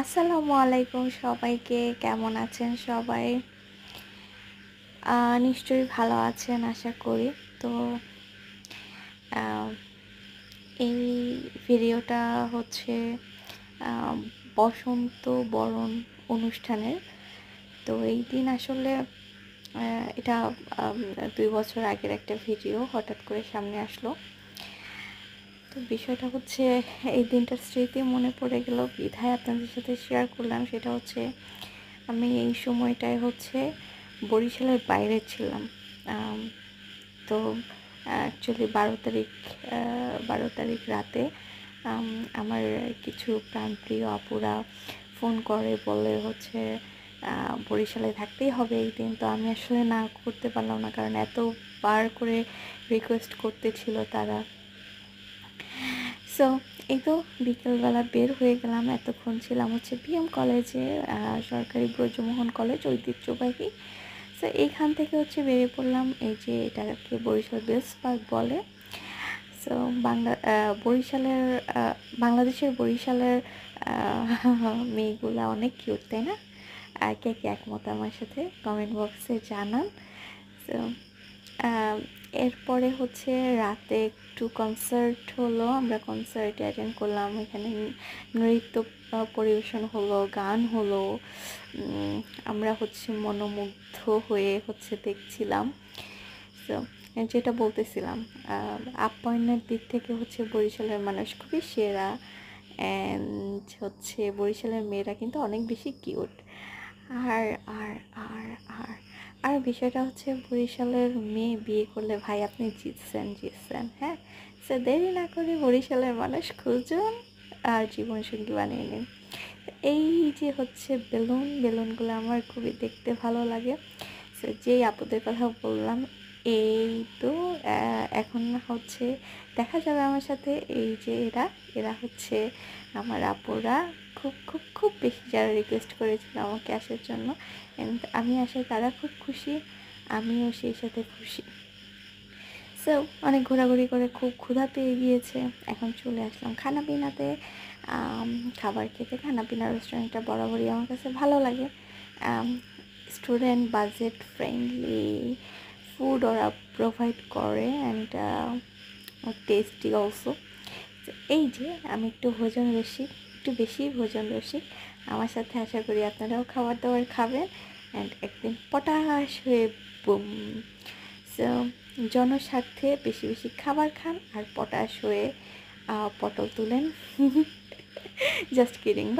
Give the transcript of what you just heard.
আসসালামু আলাইকুম সবাইকে। কেমন আছেন সবাই? নিশ্চয়ই ভালো আছেন আশা করি। তো আ এই ভিডিওটা হচ্ছে আ বসন্ত বরণ অনুষ্ঠানের। তো এই দিন আসলে আ এটা আম ২ বছর আগের একটা ভিডিও হঠাৎ করে সামনে আসলো। তো বিষয়টা হচ্ছে এই দিনটার স্মৃতি মনে পড়ে গেল বিধায় আপনাদের সাথে শেয়ার করলাম। সেটা হচ্ছে আমি এই সময়টায় হচ্ছে বরিশালের বাইরে ছিলাম। আম তো অ্যাকচুয়ালি ১২ তারিখ রাতে আম আমার কিছু প্রাণপ্রিয় আপুরা ফোন করে বলে হচ্ছে বরিশালে থাকতেই হবে এই দিন। তো আমি আসলে না করতে পারলাম না, কারণ এতবার করে রিকোয়েস্ট করতেছিল তারা। সো এই তো বিকেলবেলা বের হয়ে গেলাম। এতক্ষণ ছিলাম হচ্ছে বিএম কলেজে, সরকারি ব্রজমোহন কলেজ ঐতিহ্যবাহী। সো এইখান থেকে হচ্ছে বেরিয়ে পড়লাম। এই যে এটাকে বরিশাল বেস পার্ক বলে। সো বরিশালের বাংলাদেশের বরিশালের মেয়েগুলা অনেক কিউট, তাই না? কে কে একমত আমার সাথে কমেন্ট বক্সে জানান। সো এরপরে হচ্ছে রাতে একটু কনসার্ট হলো, আমরা কনসার্টে অ্যাটেন্ড করলাম। এখানে নৃত্য পরিবেশন হলো, গান হলো। আমরা হচ্ছে মনোমুগ্ধ হয়ে হচ্ছে দেখছিলাম। সো যেটা বলতেছিলাম, আপ্যায়নের দিক থেকে হচ্ছে বরিশালের মানুষ খুবই সেরা। অ্যান্ড হচ্ছে বরিশালের মেয়েরা কিন্তু অনেক বেশি কিউট। আর আর আর আর আর বিষয়টা হচ্ছে বরিশালের মেয়ে বিয়ে করলে ভাই আপনি জিতছেন, হ্যাঁ। সে দেরি না করে বরিশালের মানুষ খুঁজুন আর জীবনসঙ্গী বানিয়ে নিন। এই যে হচ্ছে বেলুনগুলো আমার খুবই দেখতে ভালো লাগে। সো যেই আপুদের কথা বললাম, এই তো এখন হচ্ছে দেখা যাবে আমার সাথে। এই যে এরা হচ্ছে আমার আপুরা, খুব খুব খুব বেশি যারা রিকোয়েস্ট করেছিল আমাকে আসার জন্য। অ্যান্ড আমি আসায় তারা খুব খুশি, আমিও সেই সাথে খুশি। সো অনেক ঘোরাঘুরি করে খুব ক্ষুধা পেয়ে গিয়েছে। এখন চলে আসলাম খানাপিনাতে খাবার খেতে। খানাপিনা রেস্টুরেন্টটা বরাবরই আমার কাছে ভালো লাগে। স্টুডেন্ট বাজেট ফ্রেন্ডলি ফুড ওরা প্রোভাইড করে, অ্যান্ড টেস্টি অলসো। এই যে আমি একটু ভোজন রসিক, একটু বেশি ভোজন রসিক। আমার সাথে আশা করি আপনারাও খাবার দাবার খাবেন অ্যান্ড একদিন পটাশ হয়ে বুম। সো জনস্বার্থে বেশি বেশি খাবার খান আর পটাশ হয়ে পটল তুলেন। Just kidding.